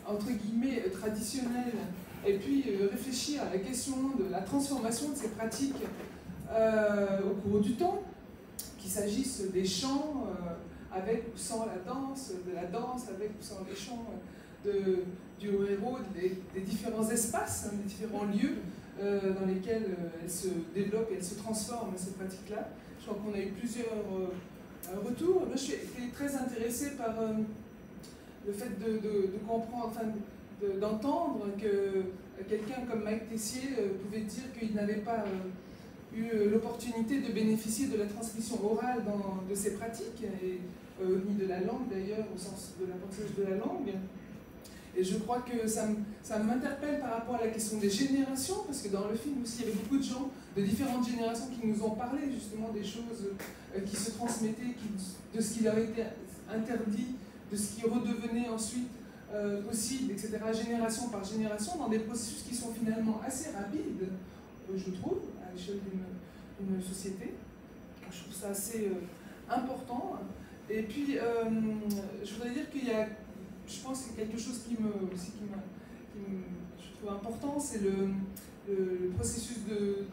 entre guillemets, traditionnelles, et puis réfléchir à la question de la transformation de ces pratiques au cours du temps, qu'il s'agisse des chants avec ou sans la danse, de la danse avec ou sans les chants, du héros, des différents espaces, des différents lieux dans lesquels elles se développent et elles se transforment, ces pratiques-là. Je crois qu'on a eu plusieurs retours. Moi, je suis très intéressée par le fait de comprendre, enfin, d'entendre que quelqu'un comme Mike Tessier pouvait dire qu'il n'avait pas eu l'opportunité de bénéficier de la transmission orale de ces pratiques, ni de la langue d'ailleurs, au sens de l'apprentissage de la langue. Et je crois que ça m'interpelle par rapport à la question des générations, parce que dans le film aussi, il y avait beaucoup de gens de différentes générations qui nous ont parlé justement des choses qui se transmettaient, de ce qui leur était interdit, de ce qui redevenait ensuite possible, etc., génération par génération, dans des processus qui sont finalement assez rapides, je trouve, à l'échelle d'une société. Je trouve ça assez important. Et puis, je voudrais dire qu'il y a, je pense que quelque chose qui je trouve important, c'est le processus de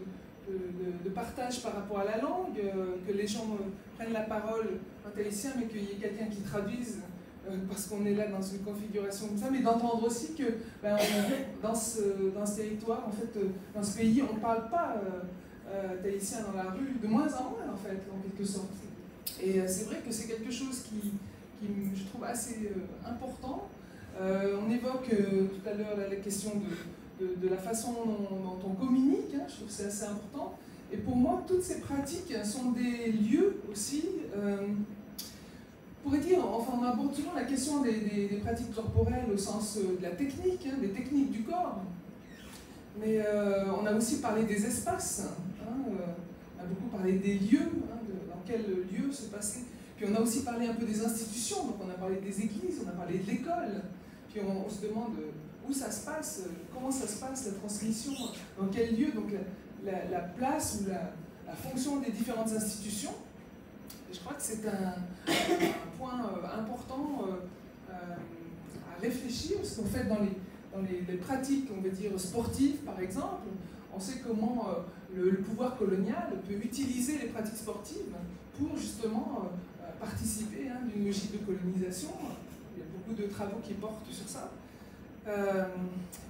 partage par rapport à la langue, que les gens prennent la parole en tahitien, mais qu'il y ait quelqu'un qui traduise, parce qu'on est là dans une configuration comme ça, mais d'entendre aussi que dans ce territoire, en fait, dans ce pays, on ne parle pas tahitien dans la rue, de moins en moins, en fait, en quelque sorte. Et c'est vrai que c'est quelque chose qui je trouve assez important. On évoque tout à l'heure la question de la façon dont on communique, hein, je trouve que c'est assez important. Et pour moi, toutes ces pratiques sont des lieux aussi, on pourrait dire, enfin on aborde souvent la question des pratiques corporelles au sens de la technique, hein, des techniques du corps. Mais on a aussi parlé des espaces, hein, on a beaucoup parlé des lieux, hein, dans quel lieu se passait. Puis on a aussi parlé un peu des institutions, donc on a parlé des églises, on a parlé de l'école. Puis on se demande où ça se passe, comment ça se passe, la transmission, dans quel lieu, donc la place ou la fonction des différentes institutions. Et je crois que c'est un point important à réfléchir, ce qu'on fait dans les pratiques, on va dire, sportives, par exemple. On on sait comment le pouvoir colonial peut utiliser les pratiques sportives pour justement participer d'une logique de colonisation. Il y a beaucoup de travaux qui portent sur ça.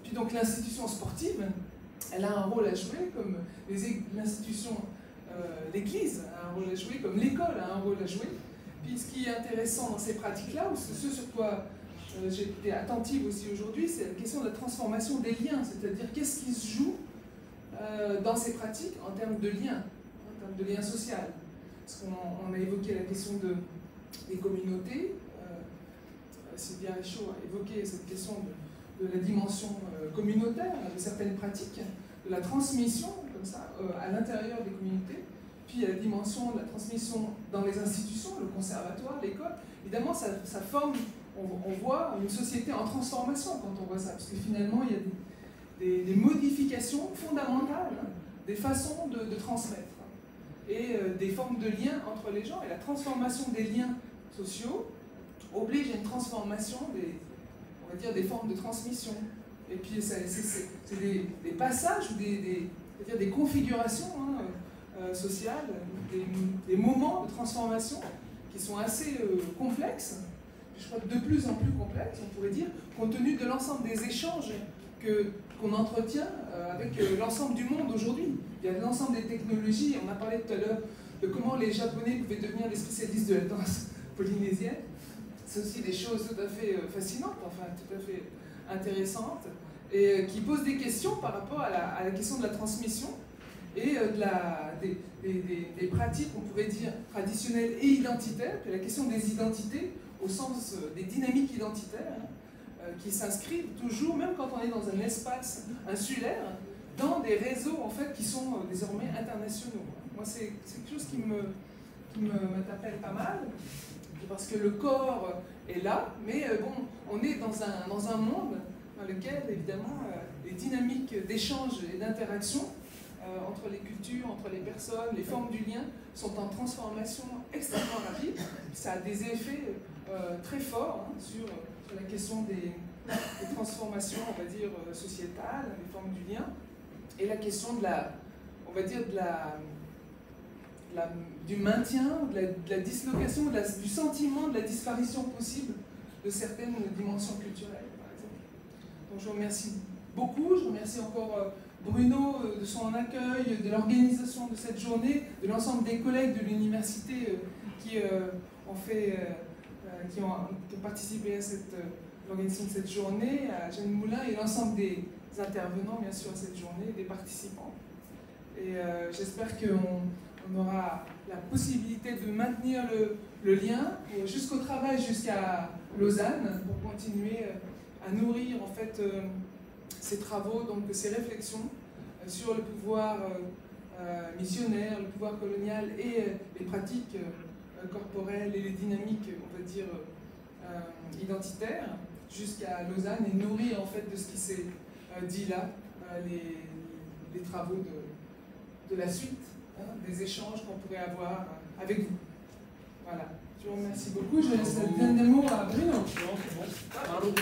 Puis donc l'institution sportive, elle a un rôle à jouer, comme l'institution, l'Église a un rôle à jouer, comme l'école a un rôle à jouer. Puis ce qui est intéressant dans ces pratiques-là, ou ce sur quoi j'ai été attentive aussi aujourd'hui, c'est la question de la transformation des liens, c'est-à-dire qu'est-ce qui se joue dans ces pratiques en termes de liens, sociaux. Parce qu'on a évoqué la question des communautés, Sylvia Richaud a évoqué cette question de la dimension communautaire de certaines pratiques, de la transmission, comme ça, à l'intérieur des communautés, puis il y a la dimension de la transmission dans les institutions, le conservatoire, l'école. Évidemment, ça forme, on voit une société en transformation quand on voit ça, parce que finalement, il y a des modifications fondamentales, des façons de transmettre, et des formes de liens entre les gens, et la transformation des liens sociaux oblige à une transformation on va dire, des formes de transmission. Et puis c'est des passages, c'est-à-dire des configurations sociales, des moments de transformation qui sont assez complexes, je crois de plus en plus complexes, on pourrait dire, compte tenu de l'ensemble des échanges qu'on entretient avec l'ensemble du monde aujourd'hui. Il y a l'ensemble des technologies, on a parlé tout à l'heure de comment les Japonais pouvaient devenir des spécialistes de la danse polynésienne. C'est aussi des choses tout à fait fascinantes, enfin tout à fait intéressantes, et qui posent des questions par rapport à la question de la transmission et des pratiques, on pourrait dire, traditionnelles et identitaires, puis la question des identités au sens des dynamiques identitaires, qui s'inscrivent toujours, même quand on est dans un espace insulaire, dans des réseaux en fait qui sont désormais internationaux. Moi, c'est quelque chose qui m'interpelle pas mal, parce que le corps est là, mais bon, on est dans un monde dans lequel, évidemment, les dynamiques d'échange et d'interaction entre les cultures, entre les personnes, les formes du lien sont en transformation extrêmement rapide. Ça a des effets très forts sur la question des transformations, on va dire, sociétales, les formes du lien, et la question de on va dire, du maintien, de la dislocation, du sentiment de la disparition possible de certaines dimensions culturelles, par exemple. Donc je vous remercie beaucoup, je remercie encore Bruno de son accueil, de l'organisation de cette journée, de l'ensemble des collègues de l'université qui ont participé à l'organisation de cette journée, à Jeanne Moulin et l'ensemble des intervenants, bien sûr, à cette journée, des participants. Et j'espère qu'on aura la possibilité de maintenir le lien jusqu'au travail, jusqu'à Lausanne, pour continuer à nourrir en fait ces travaux, donc ces réflexions sur le pouvoir missionnaire, le pouvoir colonial et les pratiques corporelles et les dynamiques, on va dire, identitaires, jusqu'à Lausanne, et nourrir en fait de ce qui s'est dit là, les travaux de la suite, des échanges qu'on pourrait avoir avec vous. Voilà. Je vous remercie beaucoup. Je laisse le dernier mot à Bruno. Bravo.